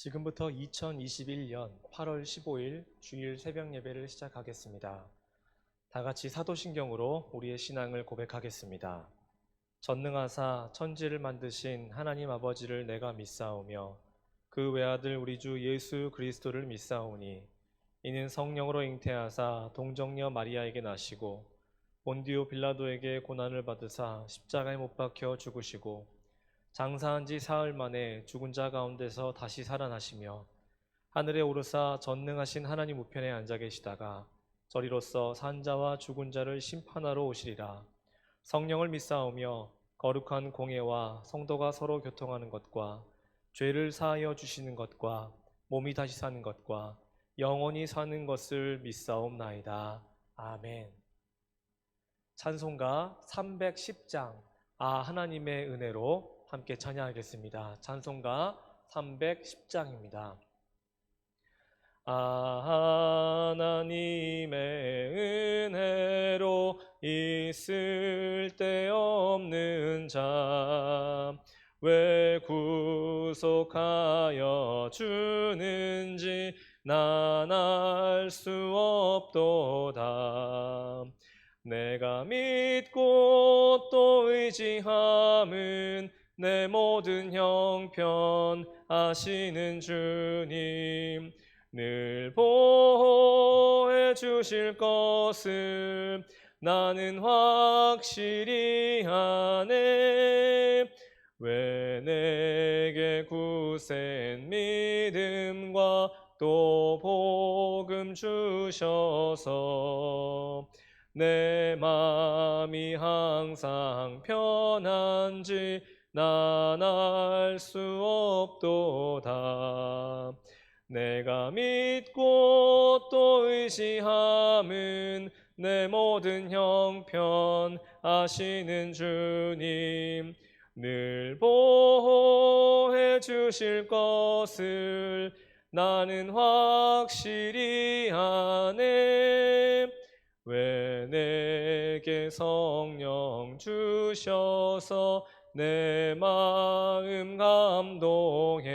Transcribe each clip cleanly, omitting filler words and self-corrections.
지금부터 2021년 8월 15일 주일 새벽 예배를 시작하겠습니다. 다 같이 사도신경으로 우리의 신앙을 고백하겠습니다. 전능하사 천지를 만드신 하나님 아버지를 내가 믿사오며 그 외아들 우리 주 예수 그리스도를 믿사오니 이는 성령으로 잉태하사 동정녀 마리아에게 나시고 본디오 빌라도에게 고난을 받으사 십자가에 못 박혀 죽으시고 장사한 지 사흘 만에 죽은 자 가운데서 다시 살아나시며 하늘에 오르사 전능하신 하나님 우편에 앉아 계시다가 저리로서 산 자와 죽은 자를 심판하러 오시리라. 성령을 믿사오며 거룩한 공예와 성도가 서로 교통하는 것과 죄를 사하여 주시는 것과 몸이 다시 사는 것과 영원히 사는 것을 믿사옵나이다. 아멘. 찬송가 310장 하나님의 은혜로 함께 찬양하겠습니다. 찬송가 310장입니다. 하나님의 은혜로 있을 데 없는 자 왜 구속하여 주는지 난 알 수 없도다. 내가 믿고 또 의지함은 내 모든 형편 아시는 주님 늘 보호해 주실 것을 나는 확실히 아네. 왜 내게 굳센 믿음과 또 복음 주셔서 내 맘이 항상 편한지 난 알 수 없도다. 내가 믿고 또 의지함은 내 모든 형편 아시는 주님 늘 보호해 주실 것을 나는 확실히 아네. 왜 내게 성령 주셔서 내 마음 감동해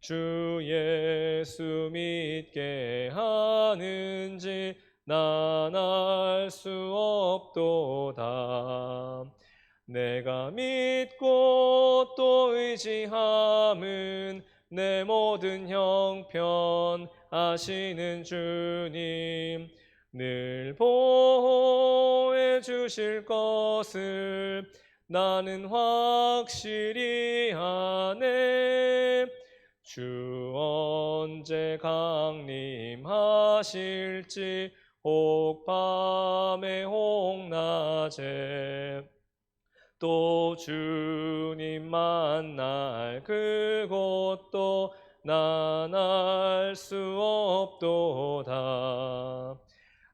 주 예수 믿게 하는지 난 알 수 없도다. 내가 믿고 또 의지함은 내 모든 형편 아시는 주님 늘 보호해 주실 것을 나는 확실히 아네. 주 언제 강림하실지 혹 밤에 혹 낮에 또 주님 만날 그곳도 난 알 수 없도다.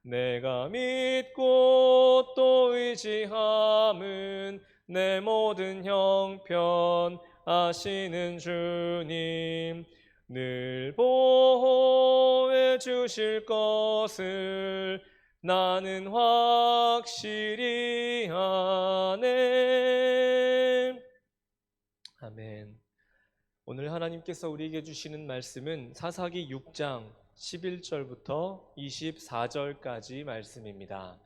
내가 믿고 또 의지함은 내 모든 형편 아시는 주님 늘 보호해 주실 것을 나는 확실히 아네. 아멘. 오늘 하나님께서 우리에게 주시는 말씀은 사사기 6장 11절부터 24절까지 말씀입니다.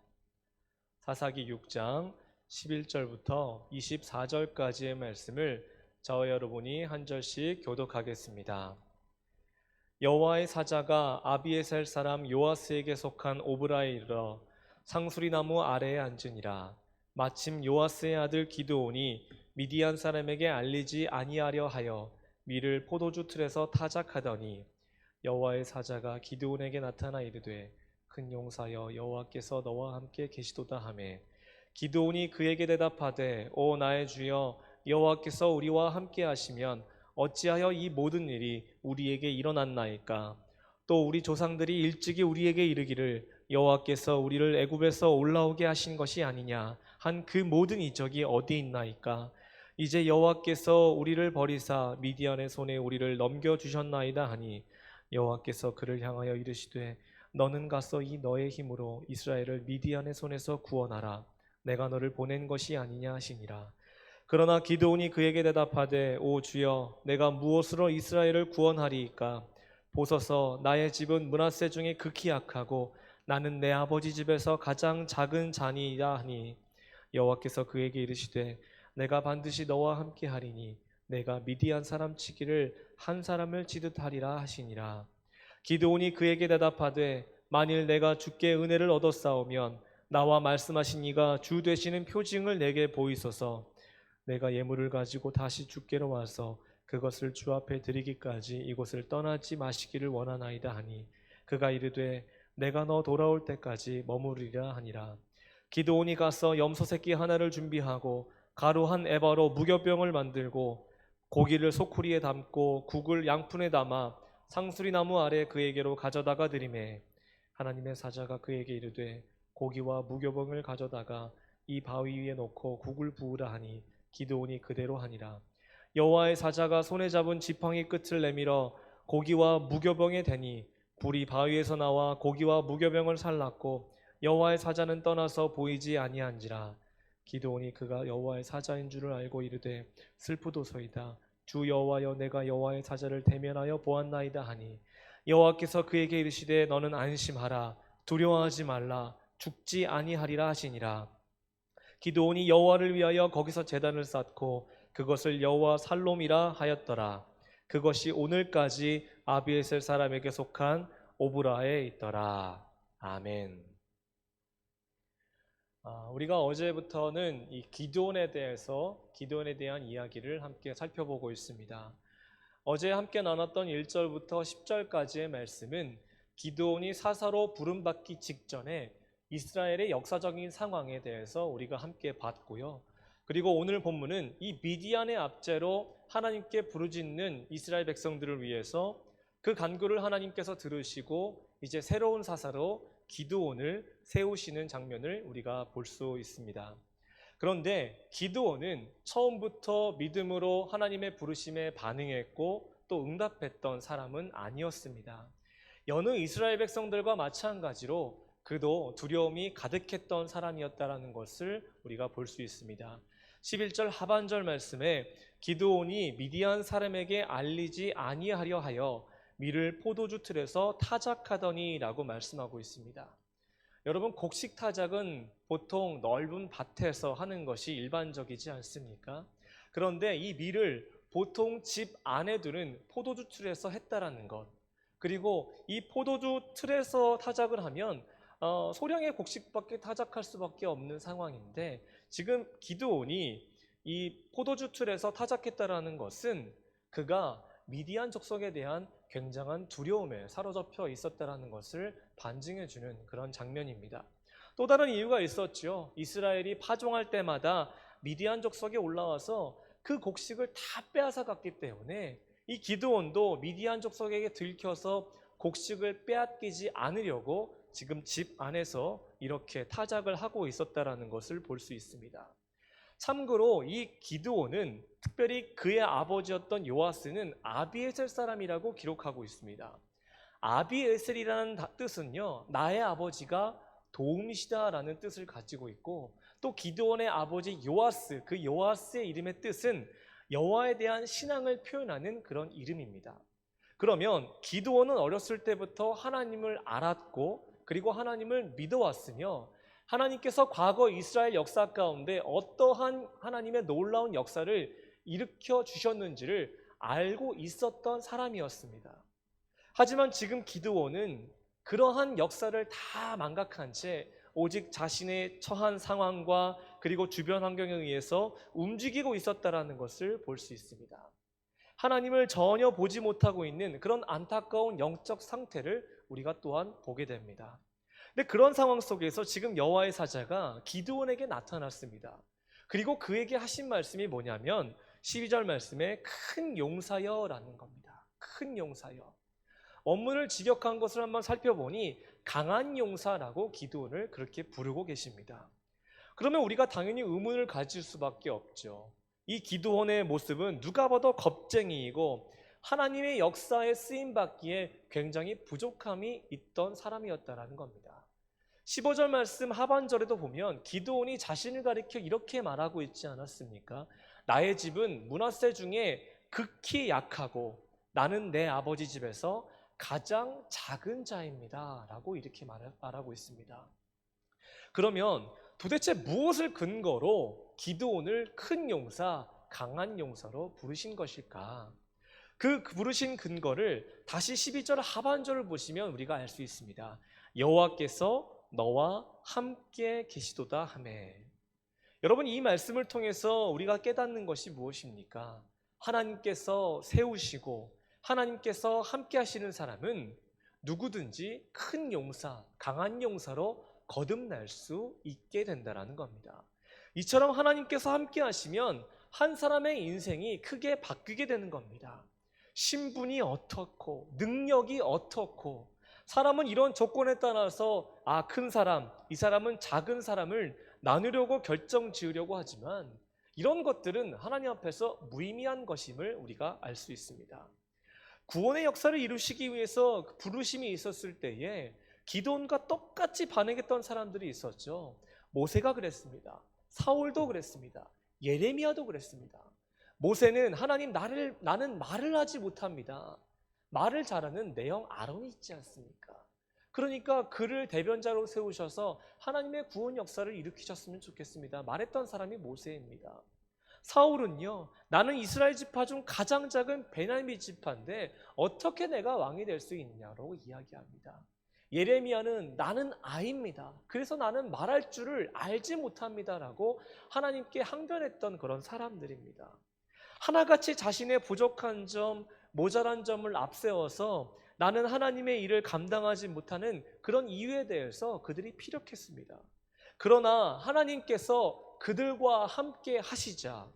사사기 6장 11절부터 24절까지의 말씀을 저와 여러분이 한 절씩 교독하겠습니다. 여호와의 사자가 아비에셀 사람 요아스에게 속한 오브라에 이르러 상수리 나무 아래에 앉으니라. 마침 요아스의 아들 기드온이 미디안 사람에게 알리지 아니하려 하여 밀을 포도주 틀에서 타작하더니 여호와의 사자가 기드온에게 나타나 이르되 큰 용사여 여호와께서 너와 함께 계시도다 하매 기드온이 그에게 대답하되 오 나의 주여 여호와께서 우리와 함께 하시면 어찌하여 이 모든 일이 우리에게 일어났나이까. 또 우리 조상들이 일찍이 우리에게 이르기를 여호와께서 우리를 애굽에서 올라오게 하신 것이 아니냐 한 그 모든 이적이 어디 있나이까. 이제 여호와께서 우리를 버리사 미디안의 손에 우리를 넘겨주셨나이다 하니 여호와께서 그를 향하여 이르시되 너는 가서 이 너의 힘으로 이스라엘을 미디안의 손에서 구원하라. 내가 너를 보낸 것이 아니냐 하시니라. 그러나 기드온이 그에게 대답하되 오 주여 내가 무엇으로 이스라엘을 구원하리이까? 보소서 나의 집은 므낫세 중에 극히 약하고 나는 내 아버지 집에서 가장 작은 자니이다 하니 여호와께서 그에게 이르시되 내가 반드시 너와 함께 하리니 내가 미디안 사람 치기를 한 사람을 치듯 하리라 하시니라. 기드온이 그에게 대답하되 만일 내가 주께 은혜를 얻었사오면 나와 말씀하신 이가 주 되시는 표징을 내게 보이소서. 내가 예물을 가지고 다시 주께로 와서 그것을 주 앞에 드리기까지 이곳을 떠나지 마시기를 원하나이다 하니 그가 이르되 내가 너 돌아올 때까지 머무르리라 하니라. 기드온이 가서 염소 새끼 하나를 준비하고 가루 한 에바로 무교병을 만들고 고기를 소쿠리에 담고 국을 양푼에 담아 상수리 나무 아래 그에게로 가져다가 드리매 하나님의 사자가 그에게 이르되 고기와 무교병을 가져다가 이 바위 위에 놓고 국을 부으라 하니 기드온이 그대로 하니라. 여호와의 사자가 손에 잡은 지팡이 끝을 내밀어 고기와 무교병에 대니 불이 바위에서 나와 고기와 무교병을 살랐고 여호와의 사자는 떠나서 보이지 아니한지라. 기드온이 그가 여호와의 사자인 줄을 알고 이르되 슬프도소이다. 주 여호와여 내가 여호와의 사자를 대면하여 보았나이다 하니 여호와께서 그에게 이르시되 너는 안심하라 두려워하지 말라 죽지 아니하리라 하시니라. 기드온이 여호와를 위하여 거기서 제단을 쌓고 그것을 여호와 살롬이라 하였더라. 그것이 오늘까지 아비에셀 사람에게 속한 오브라에 있더라. 아멘. 우리가 어제부터는 이 기드온에 대한 이야기를 함께 살펴보고 있습니다. 어제 함께 나눴던 1절부터 10절까지의 말씀은 기드온이 사사로 부름받기 직전에 이스라엘의 역사적인 상황에 대해서 우리가 함께 봤고요. 그리고 오늘 본문은 이 미디안의 압제로 하나님께 부르짖는 이스라엘 백성들을 위해서 그 간구를 하나님께서 들으시고 이제 새로운 사사로 기드온을 세우시는 장면을 우리가 볼 수 있습니다. 그런데 기드온은 처음부터 믿음으로 하나님의 부르심에 반응했고 또 응답했던 사람은 아니었습니다. 여느 이스라엘 백성들과 마찬가지로 그도 두려움이 가득했던 사람이었다는 것을 우리가 볼 수 있습니다. 11절 하반절 말씀에 기드온이 미디안 사람에게 알리지 아니하려 하여 밀을 포도주 틀에서 타작하더니 라고 말씀하고 있습니다. 여러분, 곡식 타작은 보통 넓은 밭에서 하는 것이 일반적이지 않습니까? 그런데 이 밀을 보통 집 안에 두는 포도주 틀에서 했다라는 것, 그리고 이 포도주 틀에서 타작을 하면 소량의 곡식밖에 타작할 수밖에 없는 상황인데 지금 기드온이 이 포도주 틀에서 타작했다라는 것은 그가 미디안 족속에 대한 굉장한 두려움에 사로잡혀 있었다라는 것을 반증해주는 그런 장면입니다. 또 다른 이유가 있었죠. 이스라엘이 파종할 때마다 미디안 족속에 올라와서 그 곡식을 다 빼앗아 갔기 때문에 이 기드온도 미디안 족속에게 들켜서 곡식을 빼앗기지 않으려고 지금 집 안에서 이렇게 타작을 하고 있었다라는 것을 볼 수 있습니다. 참고로 이 기드온은 특별히 그의 아버지였던 요아스는 아비에셀 사람이라고 기록하고 있습니다. 아비에셀이라는 뜻은요, 나의 아버지가 도움이시다라는 뜻을 가지고 있고, 또 기드온의 아버지 요아스, 그 요아스의 이름의 뜻은 여호와에 대한 신앙을 표현하는 그런 이름입니다. 그러면 기드온은 어렸을 때부터 하나님을 알았고 그리고 하나님을 믿어왔으며 하나님께서 과거 이스라엘 역사 가운데 어떠한 하나님의 놀라운 역사를 일으켜 주셨는지를 알고 있었던 사람이었습니다. 하지만 지금 기드온은 그러한 역사를 다 망각한 채 오직 자신의 처한 상황과 그리고 주변 환경에 의해서 움직이고 있었다는 것을 볼 수 있습니다. 하나님을 전혀 보지 못하고 있는 그런 안타까운 영적 상태를 우리가 또한 보게 됩니다. 근데 그런 상황 속에서 지금 여호와의 사자가 기드온에게 나타났습니다. 그리고 그에게 하신 말씀이 뭐냐면 12절 말씀에 큰 용사여라는 겁니다. 큰 용사여. 원문을 직역한 것을 한번 살펴보니 강한 용사라고 기드온을 그렇게 부르고 계십니다. 그러면 우리가 당연히 의문을 가질 수밖에 없죠. 이 기드온의 모습은 누가 봐도 겁쟁이이고 하나님의 역사에 쓰임받기에 굉장히 부족함이 있던 사람이었다는 겁니다. 15절 말씀 하반절에도 보면 기드온이 자신을 가리켜 이렇게 말하고 있지 않았습니까? 나의 집은 므낫세 중에 극히 약하고 나는 내 아버지 집에서 가장 작은 자입니다 라고 이렇게 말하고 있습니다. 그러면 도대체 무엇을 근거로 기드온을 큰 용사, 강한 용사로 부르신 것일까? 그 부르신 근거를 다시 12절 하반절을 보시면 우리가 알 수 있습니다. 여호와께서 너와 함께 계시도다 하매. 여러분, 이 말씀을 통해서 우리가 깨닫는 것이 무엇입니까? 하나님께서 세우시고 하나님께서 함께 하시는 사람은 누구든지 큰 용사, 강한 용사로 거듭날 수 있게 된다는 겁니다. 이처럼 하나님께서 함께 하시면 한 사람의 인생이 크게 바뀌게 되는 겁니다. 신분이 어떻고 능력이 어떻고, 사람은 이런 조건에 따라서 큰 사람, 이 사람은 작은 사람을 나누려고 결정 지으려고 하지만 이런 것들은 하나님 앞에서 무의미한 것임을 우리가 알 수 있습니다. 구원의 역사를 이루시기 위해서 부르심이 있었을 때에 기드온과 똑같이 반응했던 사람들이 있었죠. 모세가 그랬습니다. 사울도 그랬습니다. 예레미야도 그랬습니다. 모세는 하나님, 나는 말을 하지 못합니다. 말을 잘하는 내 형 아론이 있지 않습니까? 그러니까 그를 대변자로 세우셔서 하나님의 구원 역사를 일으키셨으면 좋겠습니다. 말했던 사람이 모세입니다. 사울은요, 나는 이스라엘 지파 중 가장 작은 베냐민 지파인데 어떻게 내가 왕이 될 수 있냐고 이야기합니다. 예레미야는 나는 아이입니다. 그래서 나는 말할 줄을 알지 못합니다라고 하나님께 항변했던 그런 사람들입니다. 하나같이 자신의 부족한 점, 모자란 점을 앞세워서 나는 하나님의 일을 감당하지 못하는 그런 이유에 대해서 그들이 피력했습니다. 그러나 하나님께서 그들과 함께 하시자,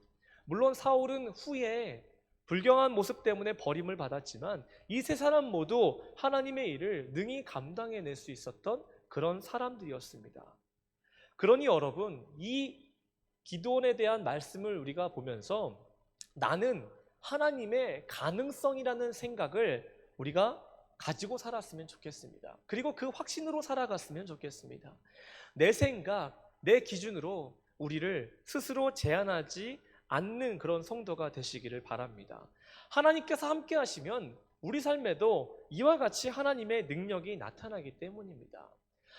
물론 사울은 후에 불경한 모습 때문에 버림을 받았지만 이 세 사람 모두 하나님의 일을 능히 감당해낼 수 있었던 그런 사람들이었습니다. 그러니 여러분, 이 기드온에 대한 말씀을 우리가 보면서 나는 하나님의 가능성이라는 생각을 우리가 가지고 살았으면 좋겠습니다. 그리고 그 확신으로 살아갔으면 좋겠습니다. 내 생각, 내 기준으로 우리를 스스로 제한하지 않는 그런 성도가 되시기를 바랍니다. 하나님께서 함께 하시면 우리 삶에도 이와 같이 하나님의 능력이 나타나기 때문입니다.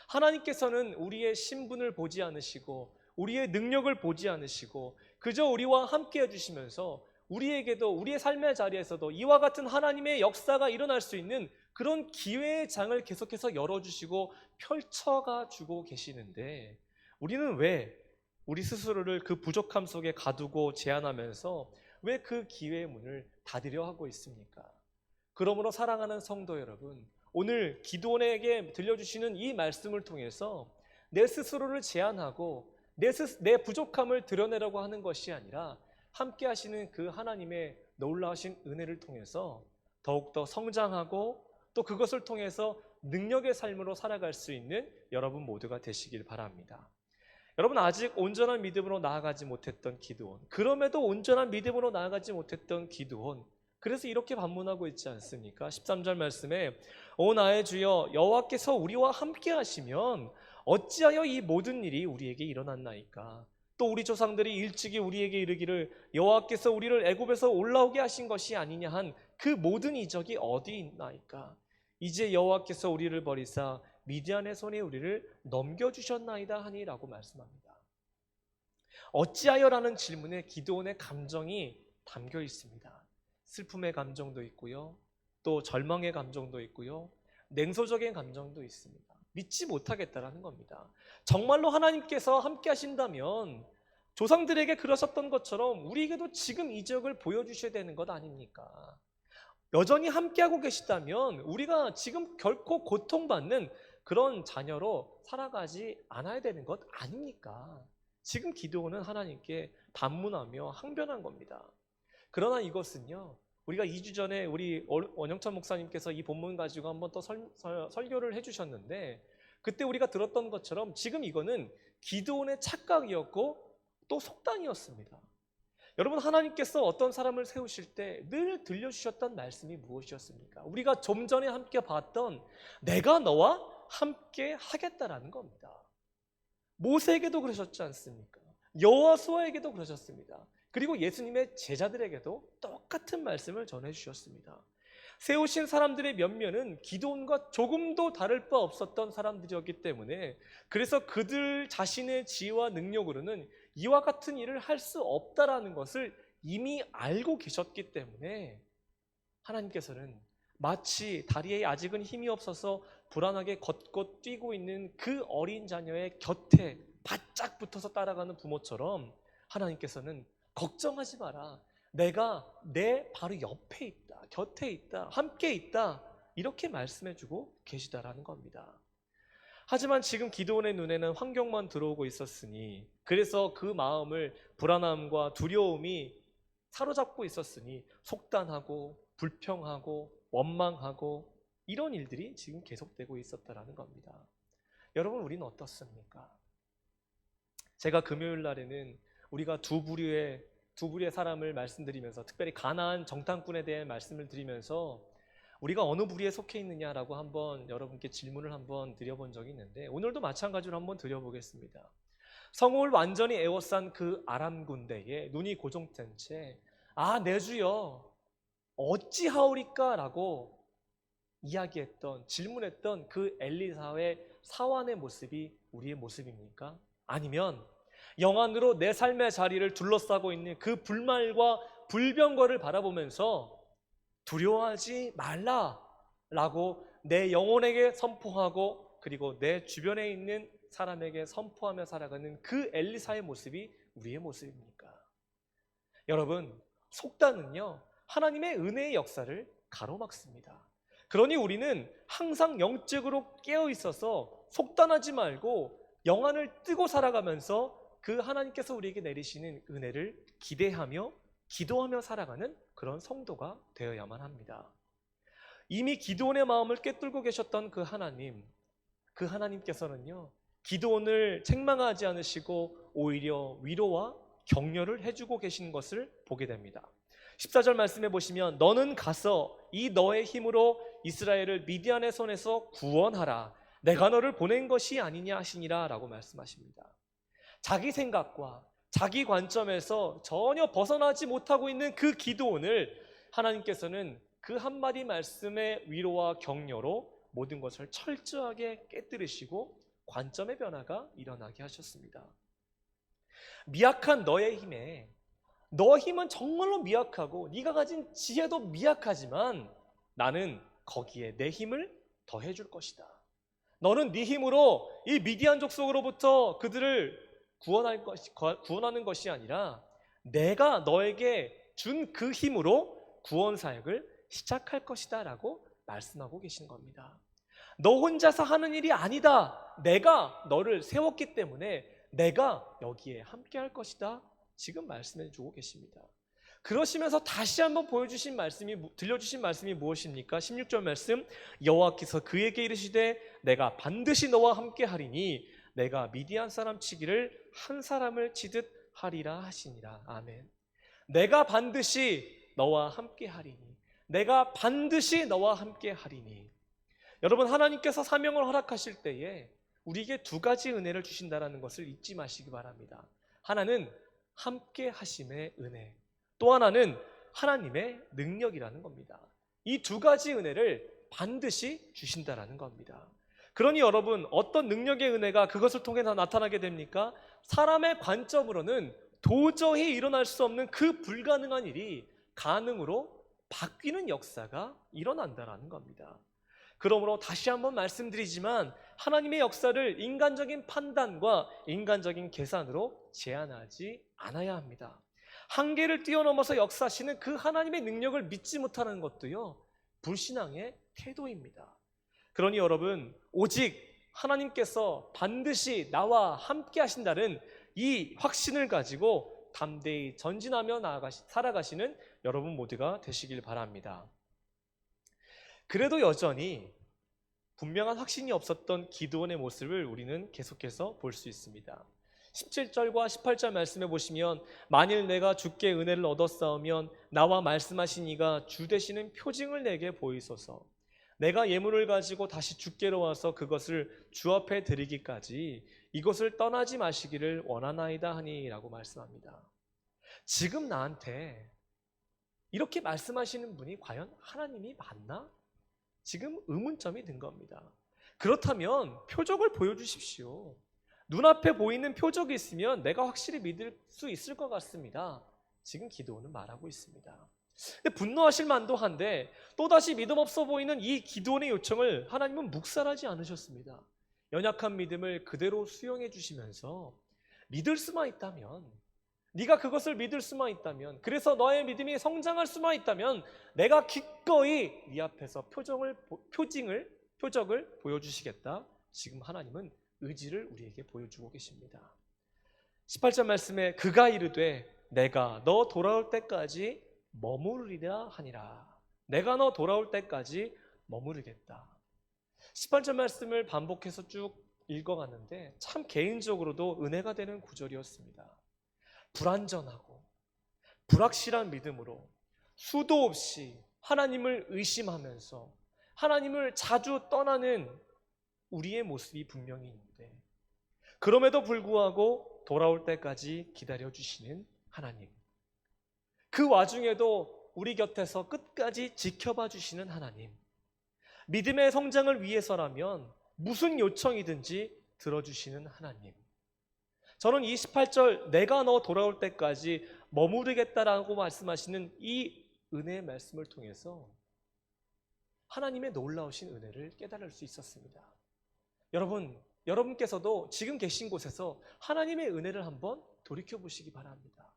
하나님께서는 우리의 신분을 보지 않으시고 우리의 능력을 보지 않으시고 그저 우리와 함께 해주시면서 우리에게도 우리의 삶의 자리에서도 이와 같은 하나님의 역사가 일어날 수 있는 그런 기회의 장을 계속해서 열어주시고 펼쳐가 주고 계시는데, 우리는 왜 우리 스스로를 그 부족함 속에 가두고 제한하면서 왜 그 기회의 문을 닫으려 하고 있습니까? 그러므로 사랑하는 성도 여러분, 오늘 기드온에게 들려주시는 이 말씀을 통해서 내 스스로를 제한하고 내 부족함을 드러내려고 하는 것이 아니라 함께 하시는 그 하나님의 놀라우신 은혜를 통해서 더욱더 성장하고 또 그것을 통해서 능력의 삶으로 살아갈 수 있는 여러분 모두가 되시길 바랍니다. 여러분, 아직 온전한 믿음으로 나아가지 못했던 기드온, 그럼에도 온전한 믿음으로 나아가지 못했던 기드온, 그래서 이렇게 반문하고 있지 않습니까? 13절 말씀에 오 나의 주여 여호와께서 우리와 함께 하시면 어찌하여 이 모든 일이 우리에게 일어났나이까? 또 우리 조상들이 일찍이 우리에게 이르기를 여호와께서 우리를 애굽에서 올라오게 하신 것이 아니냐 한 그 모든 이적이 어디 있나이까? 이제 여호와께서 우리를 버리사 미디안의 손에 우리를 넘겨주셨나이다 하니라고 말씀합니다. 어찌하여라는 질문에 기드온의 감정이 담겨 있습니다. 슬픔의 감정도 있고요, 또 절망의 감정도 있고요, 냉소적인 감정도 있습니다. 믿지 못하겠다라는 겁니다. 정말로 하나님께서 함께 하신다면 조상들에게 그러셨던 것처럼 우리에게도 지금 이적을 보여주셔야 되는 것 아닙니까? 여전히 함께하고 계시다면 우리가 지금 결코 고통받는 그런 자녀로 살아가지 않아야 되는 것 아닙니까? 지금 기드온은 하나님께 반문하며 항변한 겁니다. 그러나 이것은요, 우리가 2주 전에 우리 원영찬 목사님께서 이 본문 가지고 한번 또 설교를 해주셨는데, 그때 우리가 들었던 것처럼 지금 이거는 기드온의 착각이었고 또 속단이었습니다. 여러분, 하나님께서 어떤 사람을 세우실 때 늘 들려주셨던 말씀이 무엇이었습니까? 우리가 좀 전에 함께 봤던 내가 너와 함께 하겠다라는 겁니다. 모세에게도 그러셨지 않습니까? 여호수아에게도 그러셨습니다. 그리고 예수님의 제자들에게도 똑같은 말씀을 전해주셨습니다. 세우신 사람들의 면면은 기드온과 조금도 다를 바 없었던 사람들이었기 때문에, 그래서 그들 자신의 지혜와 능력으로는 이와 같은 일을 할 수 없다라는 것을 이미 알고 계셨기 때문에 하나님께서는 마치 다리에 아직은 힘이 없어서 불안하게 걷고 뛰고 있는 그 어린 자녀의 곁에 바짝 붙어서 따라가는 부모처럼 하나님께서는 걱정하지 마라, 내가 내 바로 옆에 있다, 곁에 있다, 함께 있다, 이렇게 말씀해주고 계시다라는 겁니다. 하지만 지금 기드온의 눈에는 환경만 들어오고 있었으니, 그래서 그 마음을 불안함과 두려움이 사로잡고 있었으니 속단하고 불평하고 원망하고 이런 일들이 지금 계속되고 있었다라는 겁니다. 여러분, 우리는 어떻습니까? 제가 금요일 날에는 우리가 두 부류의 사람을 말씀드리면서, 특별히 가나안 정탐꾼에 대해 말씀을 드리면서 우리가 어느 부류에 속해 있느냐라고 한번 여러분께 질문을 한번 드려본 적이 있는데, 오늘도 마찬가지로 한번 드려보겠습니다. 성읍을 완전히 에워싼 그 아람 군대에 눈이 고정된 채 내 주여 어찌하오리까? 라고 질문했던 그 엘리사의 사환의 모습이 우리의 모습입니까? 아니면 영안으로 내 삶의 자리를 둘러싸고 있는 그 불말과 불병거를 바라보면서 두려워하지 말라라고 내 영혼에게 선포하고, 그리고 내 주변에 있는 사람에게 선포하며 살아가는 그 엘리사의 모습이 우리의 모습입니까? 여러분, 속단은요, 하나님의 은혜의 역사를 가로막습니다. 그러니 우리는 항상 영적으로 깨어 있어서 속단하지 말고 영안을 뜨고 살아가면서 그 하나님께서 우리에게 내리시는 은혜를 기대하며 기도하며 살아가는 그런 성도가 되어야만 합니다. 이미 기드온의 마음을 꿰뚫고 계셨던 그 하나님께서는요, 기드온을 책망하지 않으시고 오히려 위로와 격려를 해주고 계신 것을 보게 됩니다. 14절 말씀해 보시면, 너는 가서 이 너의 힘으로 이스라엘을 미디안의 손에서 구원하라, 내가 너를 보낸 것이 아니냐 하시니라 라고 말씀하십니다. 자기 생각과 자기 관점에서 전혀 벗어나지 못하고 있는 그 기드온을 하나님께서는 그 한마디 말씀의 위로와 격려로 모든 것을 철저하게 깨뜨리시고 관점의 변화가 일어나게 하셨습니다. 미약한 너의 힘에, 너 힘은 정말로 미약하고 네가 가진 지혜도 미약하지만 나는 거기에 내 힘을 더해줄 것이다. 너는 네 힘으로 이 미디안 족속으로부터 그들을 구원하는 것이 아니라 내가 너에게 준 그 힘으로 구원 사역을 시작할 것이다 라고 말씀하고 계신 겁니다. 너 혼자서 하는 일이 아니다, 내가 너를 세웠기 때문에 내가 여기에 함께 할 것이다, 지금 말씀해 주고 계십니다. 그러시면서 다시 한번 들려주신 말씀이 무엇입니까? 16절 말씀, 여호와께서 그에게 이르시되 내가 반드시 너와 함께 하리니 내가 미디안 사람 치기를 한 사람을 치듯 하리라 하시니라. 아멘. 내가 반드시 너와 함께 하리니, 내가 반드시 너와 함께 하리니. 여러분, 하나님께서 사명을 허락하실 때에 우리에게 두 가지 은혜를 주신다는 것을 잊지 마시기 바랍니다. 하나는 함께 하심의 은혜, 또 하나는 하나님의 능력이라는 겁니다. 이 두 가지 은혜를 반드시 주신다는 겁니다. 그러니 여러분, 어떤 능력의 은혜가 그것을 통해 나타나게 됩니까? 사람의 관점으로는 도저히 일어날 수 없는 그 불가능한 일이 가능으로 바뀌는 역사가 일어난다는 겁니다. 그러므로 다시 한번 말씀드리지만 하나님의 역사를 인간적인 판단과 인간적인 계산으로 제한하지 않아야 합니다. 한계를 뛰어넘어서 역사하시는 그 하나님의 능력을 믿지 못하는 것도요, 불신앙의 태도입니다. 그러니 여러분, 오직 하나님께서 반드시 나와 함께 하신다는 이 확신을 가지고 담대히 전진하며 살아가시는 여러분 모두가 되시길 바랍니다. 그래도 여전히 분명한 확신이 없었던 기드온의 모습을 우리는 계속해서 볼 수 있습니다. 17절과 18절 말씀해 보시면, 만일 내가 주께 은혜를 얻었사오면 나와 말씀하신 이가 주 되시는 표징을 내게 보이소서. 내가 예물을 가지고 다시 주께로 와서 그것을 주 앞에 드리기까지 이곳을 떠나지 마시기를 원하나이다 하니 라고 말씀합니다. 지금 나한테 이렇게 말씀하시는 분이 과연 하나님이 맞나? 지금 의문점이 든 겁니다. 그렇다면 표적을 보여주십시오. 눈앞에 보이는 표적이 있으면 내가 확실히 믿을 수 있을 것 같습니다. 지금 기도는 말하고 있습니다. 근데 분노하실 만도 한데 또다시 믿음 없어 보이는 이 기도원의 요청을 하나님은 묵살하지 않으셨습니다. 연약한 믿음을 그대로 수용해 주시면서 믿을 수만 있다면, 네가 그것을 믿을 수만 있다면, 그래서 너의 믿음이 성장할 수만 있다면 내가 기꺼이 네 앞에서 표적을 보여주시겠다. 지금 하나님은 의지를 우리에게 보여주고 계십니다. 18절 말씀에 그가 이르되 내가 너 돌아올 때까지 머무르리라 하니라. 내가 너 돌아올 때까지 머무르겠다. 18절 말씀을 반복해서 쭉 읽어갔는데 참 개인적으로도 은혜가 되는 구절이었습니다. 불완전하고 불확실한 믿음으로 수도 없이 하나님을 의심하면서 하나님을 자주 떠나는 우리의 모습이 분명히 있는데 그럼에도 불구하고 돌아올 때까지 기다려주시는 하나님, 그 와중에도 우리 곁에서 끝까지 지켜봐 주시는 하나님, 믿음의 성장을 위해서라면 무슨 요청이든지 들어주시는 하나님. 저는 28절 내가 너 돌아올 때까지 머무르겠다라고 말씀하시는 이 은혜의 말씀을 통해서 하나님의 놀라우신 은혜를 깨달을 수 있었습니다. 여러분께서도 지금 계신 곳에서 하나님의 은혜를 한번 돌이켜보시기 바랍니다.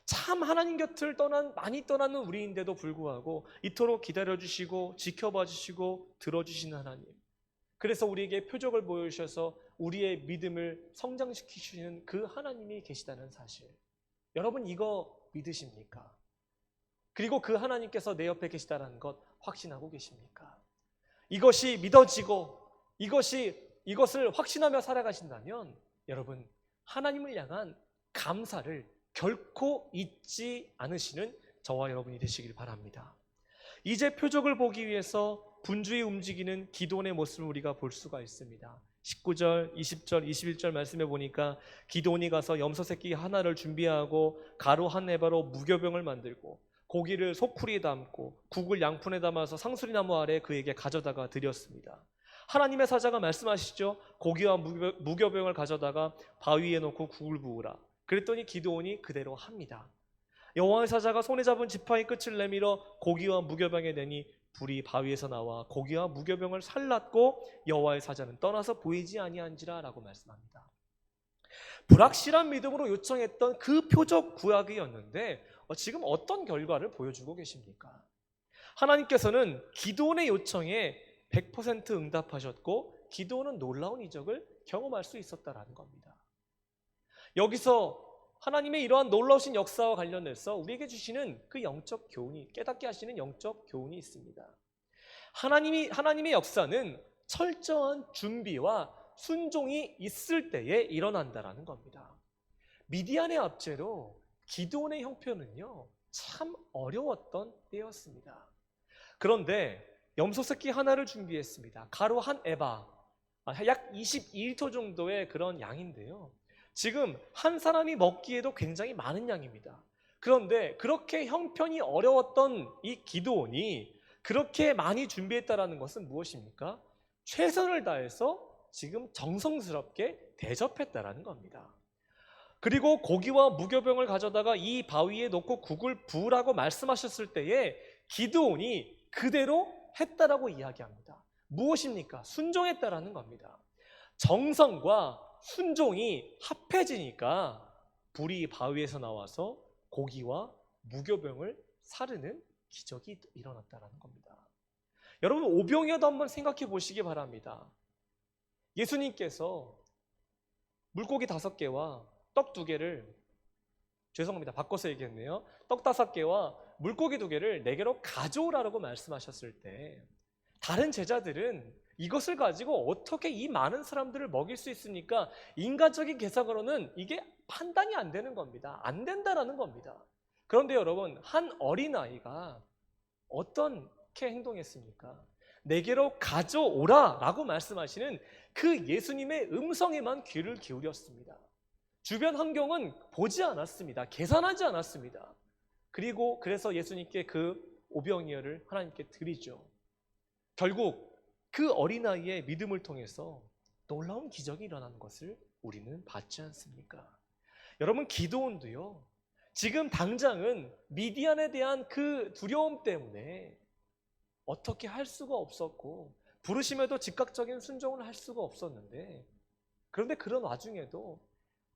참 하나님 곁을 많이 떠나는 우리인데도 불구하고 이토록 기다려주시고 지켜봐주시고 들어주시는 하나님, 그래서 우리에게 표적을 보여주셔서 우리의 믿음을 성장시키시는 그 하나님이 계시다는 사실, 여러분 이거 믿으십니까? 그리고 그 하나님께서 내 옆에 계시다는 것 확신하고 계십니까? 이것이 믿어지고 이것을 확신하며 살아가신다면 여러분 하나님을 향한 감사를 결코 잊지 않으시는 저와 여러분이 되시길 바랍니다. 이제 표적을 보기 위해서 분주히 움직이는 기도원의 모습을 우리가 볼 수가 있습니다. 19절, 20절, 21절 말씀해 보니까 기도원이 가서 염소 새끼 하나를 준비하고 가루 한 에바로 무교병을 만들고 고기를 소쿠리에 담고 국을 양푼에 담아서 상수리나무 아래 그에게 가져다가 드렸습니다. 하나님의 사자가 말씀하시죠. 고기와 무교병을 가져다가 바위에 놓고 국을 부으라. 그랬더니 기드온이 그대로 합니다. 여호와의 사자가 손에 잡은 지팡이 끝을 내밀어 고기와 무교병에 내니 불이 바위에서 나와 고기와 무교병을 살랐고 여호와의 사자는 떠나서 보이지 아니한지라 라고 말씀합니다. 불확실한 믿음으로 요청했던 그 표적 구약이었는데 지금 어떤 결과를 보여주고 계십니까? 하나님께서는 기드온의 요청에 100% 응답하셨고 기드온은 놀라운 이적을 경험할 수 있었다라는 겁니다. 여기서 하나님의 이러한 놀라우신 역사와 관련해서 우리에게 주시는 그 영적 교훈이, 깨닫게 하시는 영적 교훈이 있습니다. 하나님의 역사는 철저한 준비와 순종이 있을 때에 일어난다라는 겁니다. 미디안의 압제로 기드온의 형편은요 참 어려웠던 때였습니다. 그런데 염소 새끼 하나를 준비했습니다. 가루 한 에바, 약 22리터 정도의 그런 양인데요, 지금 한 사람이 먹기에도 굉장히 많은 양입니다. 그런데 그렇게 형편이 어려웠던 이 기드온이 그렇게 많이 준비했다는 것은 무엇입니까? 최선을 다해서 지금 정성스럽게 대접했다라는 겁니다. 그리고 고기와 무교병을 가져다가 이 바위에 놓고 국을 부으라고 말씀하셨을 때에 기드온이 그대로 했다라고 이야기합니다. 무엇입니까? 순종했다라는 겁니다. 정성과 순종이 합해지니까 불이 바위에서 나와서 고기와 무교병을 사르는 기적이 일어났다는 겁니다. 여러분 오병이어도 한번 생각해 보시기 바랍니다. 예수님께서 물고기 5개와 떡 2개를, 죄송합니다, 바꿔서 얘기했네요. 떡 5개와 물고기 2개를 내게로 가져오라고 말씀하셨을 때 다른 제자들은 이것을 가지고 어떻게 이 많은 사람들을 먹일 수 있습니까? 인간적인 계산으로는 이게 판단이 안 되는 겁니다. 안 된다라는 겁니다. 그런데 여러분, 한 어린아이가 어떻게 행동했습니까? 내게로 가져오라 라고 말씀하시는 그 예수님의 음성에만 귀를 기울였습니다. 주변 환경은 보지 않았습니다. 계산하지 않았습니다. 그래서 예수님께 그 오병이어를 하나님께 드리죠. 결국 그 어린아이의 믿음을 통해서 놀라운 기적이 일어나는 것을 우리는 봤지 않습니까? 여러분, 기드온도요, 지금 당장은 미디안에 대한 그 두려움 때문에 어떻게 할 수가 없었고 부르심에도 즉각적인 순종을 할 수가 없었는데, 그런데 그런 와중에도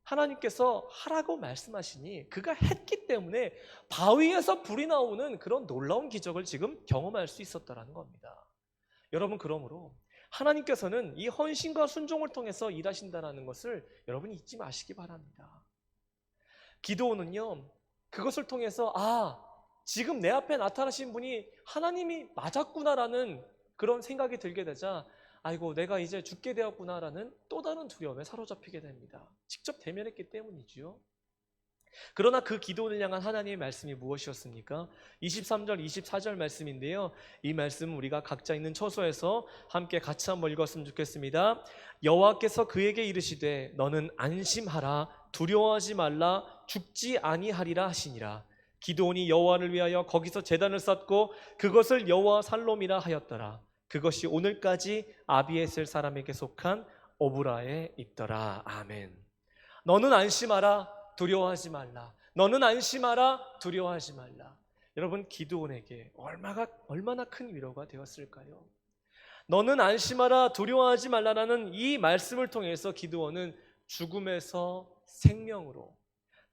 하나님께서 하라고 말씀하시니 그가 했기 때문에 바위에서 불이 나오는 그런 놀라운 기적을 지금 경험할 수 있었다는 겁니다. 여러분, 그러므로 하나님께서는 이 헌신과 순종을 통해서 일하신다는 것을 여러분이 잊지 마시기 바랍니다. 기드온은요, 그것을 통해서 지금 내 앞에 나타나신 분이 하나님이 맞았구나라는 그런 생각이 들게 되자, 아이고 내가 이제 죽게 되었구나라는 또 다른 두려움에 사로잡히게 됩니다. 직접 대면했기 때문이지요. 그러나 그 기도를 향한 하나님의 말씀이 무엇이었습니까? 23절, 24절 말씀인데요. 이 말씀 우리가 각자 있는 처소에서 함께 같이 한번 읽었으면 좋겠습니다. 여호와께서 그에게 이르시되 너는 안심하라, 두려워하지 말라, 죽지 아니하리라 하시니라. 기드온이 여호와를 위하여 거기서 제단을 쌓고 그것을 여호와 살롬이라 하였더라. 그것이 오늘까지 아비에셀 사람에게 속한 오브라에 있더라. 아멘. 너는 안심하라, 두려워하지 말라. 너는 안심하라, 두려워하지 말라. 여러분, 기드온에게 얼마나 큰 위로가 되었을까요? 너는 안심하라, 두려워하지 말라라는 이 말씀을 통해서 기드온은 죽음에서 생명으로,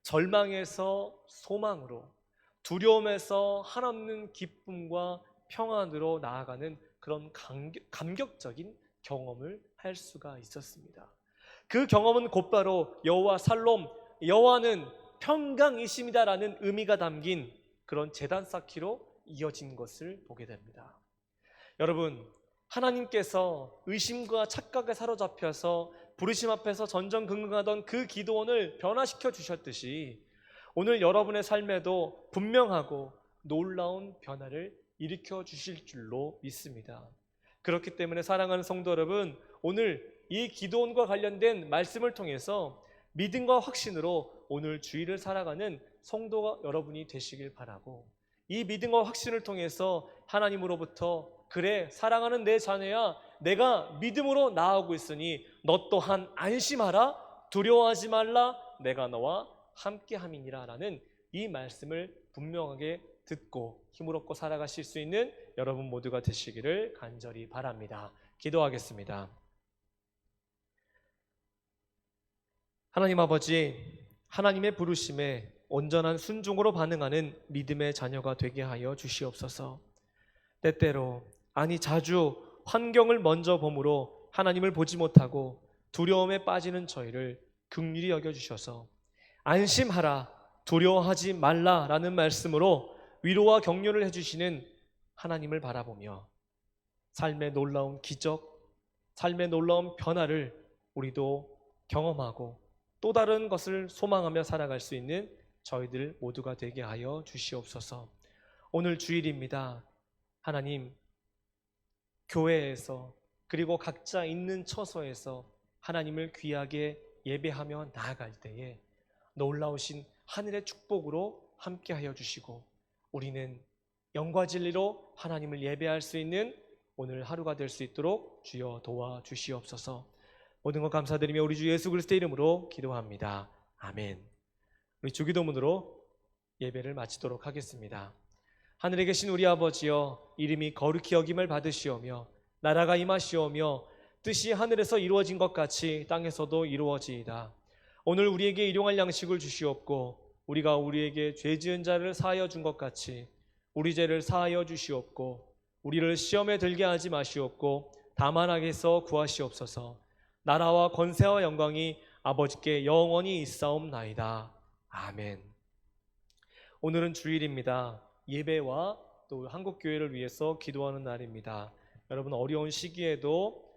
절망에서 소망으로, 두려움에서 한없는 기쁨과 평안으로 나아가는 그런 감격적인 경험을 할 수가 있었습니다. 그 경험은 곧바로 여호와 살롬, 여호와는 평강이십니다라는 의미가 담긴 그런 제단 쌓기로 이어진 것을 보게 됩니다. 여러분, 하나님께서 의심과 착각에 사로잡혀서 부르심 앞에서 전전긍긍하던 그 기드온을 변화시켜 주셨듯이 오늘 여러분의 삶에도 분명하고 놀라운 변화를 일으켜 주실 줄로 믿습니다. 그렇기 때문에 사랑하는 성도 여러분, 오늘 이 기드온과 관련된 말씀을 통해서 믿음과 확신으로 오늘 주일을 살아가는 성도 여러분이 되시길 바라고, 이 믿음과 확신을 통해서 하나님으로부터 그래 사랑하는 내 자녀야, 내가 믿음으로 나아오고 있으니 너 또한 안심하라, 두려워하지 말라, 내가 너와 함께함이니라 라는 이 말씀을 분명하게 듣고 힘을 얻고 살아가실 수 있는 여러분 모두가 되시기를 간절히 바랍니다. 기도하겠습니다. 하나님 아버지, 하나님의 부르심에 온전한 순종으로 반응하는 믿음의 자녀가 되게 하여 주시옵소서. 때때로, 자주 환경을 먼저 봄으로 하나님을 보지 못하고 두려움에 빠지는 저희를 긍휼히 여겨주셔서 안심하라, 두려워하지 말라라는 말씀으로 위로와 격려를 해주시는 하나님을 바라보며 삶의 놀라운 기적, 삶의 놀라운 변화를 우리도 경험하고 또 다른 것을 소망하며 살아갈 수 있는 저희들 모두가 되게 하여 주시옵소서. 오늘 주일입니다. 하나님, 교회에서 그리고 각자 있는 처소에서 하나님을 귀하게 예배하며 나아갈 때에 놀라우신 하늘의 축복으로 함께하여 주시고 우리는 영과 진리로 하나님을 예배할 수 있는 오늘 하루가 될 수 있도록 주여 도와주시옵소서. 모든 것 감사드리며 우리 주 예수 그리스도의 이름으로 기도합니다. 아멘. 우리 주기도문으로 예배를 마치도록 하겠습니다. 하늘에 계신 우리 아버지여, 이름이 거룩히 여김을 받으시오며 나라가 임하시오며 뜻이 하늘에서 이루어진 것 같이 땅에서도 이루어지이다. 오늘 우리에게 일용할 양식을 주시옵고 우리가 우리에게 죄 지은 자를 사하여 준 것 같이 우리 죄를 사하여 주시옵고 우리를 시험에 들게 하지 마시옵고 다만 악에서 구하시옵소서. 나라와 권세와 영광이 아버지께 영원히 있사옵나이다. 아멘. 오늘은 주일입니다. 예배와 또 한국교회를 위해서 기도하는 날입니다. 여러분, 어려운 시기에도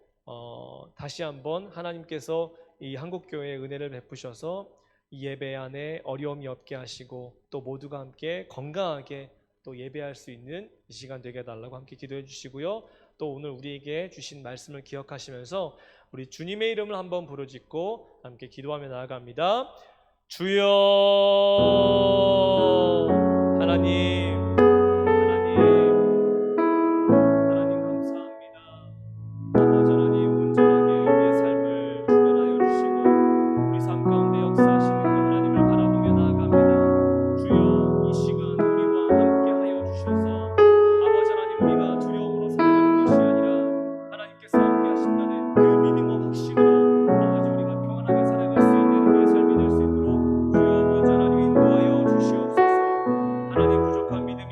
다시 한번 하나님께서 이 한국교회에 은혜를 베푸셔서 이 예배 안에 어려움이 없게 하시고 또 모두가 함께 건강하게 또 예배할 수 있는 이 시간 되게 해달라고 함께 기도해 주시고요. 또 오늘 우리에게 주신 말씀을 기억하시면서 우리 주님의 이름을 한번 부르짖고 함께 기도하며 나아갑니다. 주여 하나님, 하나님 감사합니다. 아버지 하나님, 온전하게 우리의 삶을 주관하여 주시고 우리 삶 가운데 역사하시는 그 하나님을 바라보며 나아갑니다. 주여 이 시간 우리와 함께 하여 주셔서 아버지 하나님, 우리가 두려움으로 살아가는 것이 아니라 하나님께서 함께 하신다는 그 믿음과 확신으로 아버지 우리가 평안하게 살아갈 수 있는 우리의 삶이 될 수 있도록 주여 아버지 하나님 인도하여 주시옵소서. 하나님, 부족한 믿음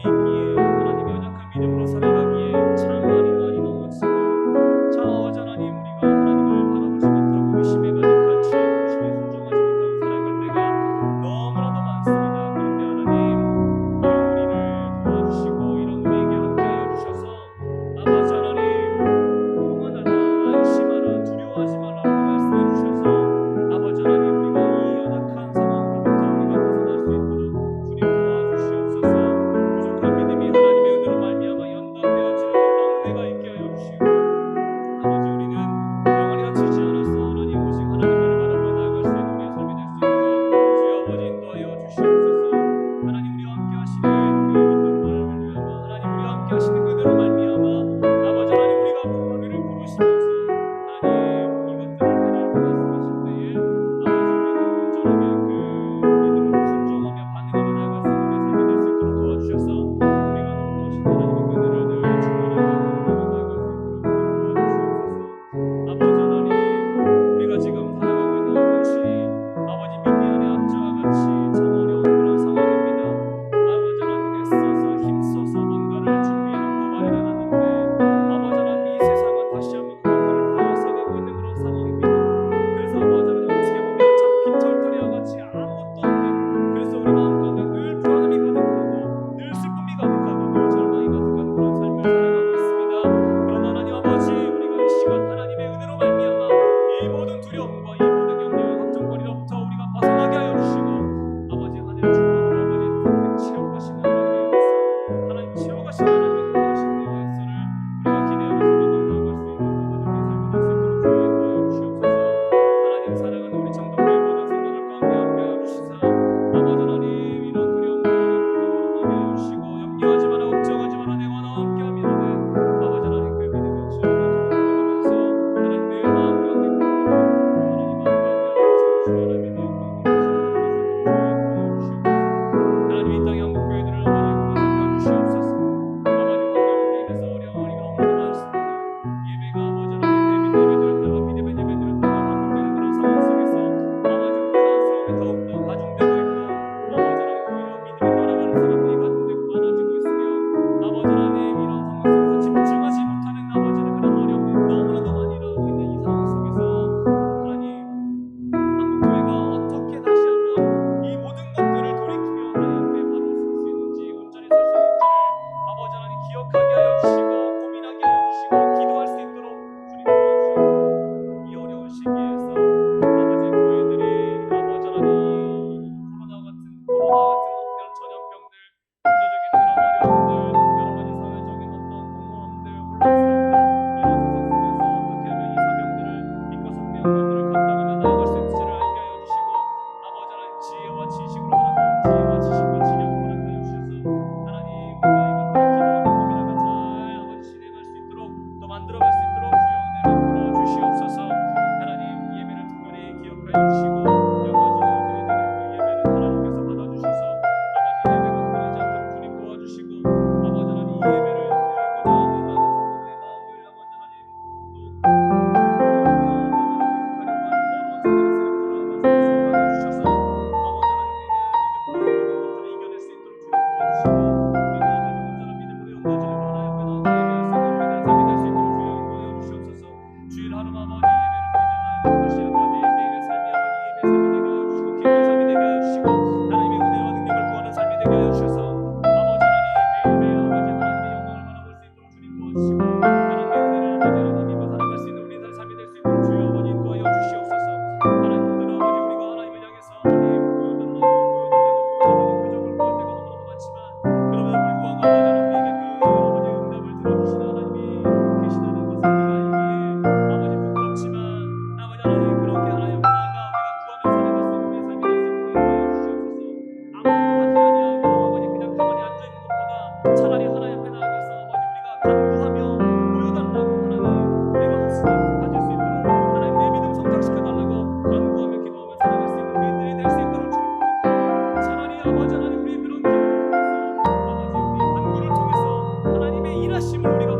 말씀을 우리가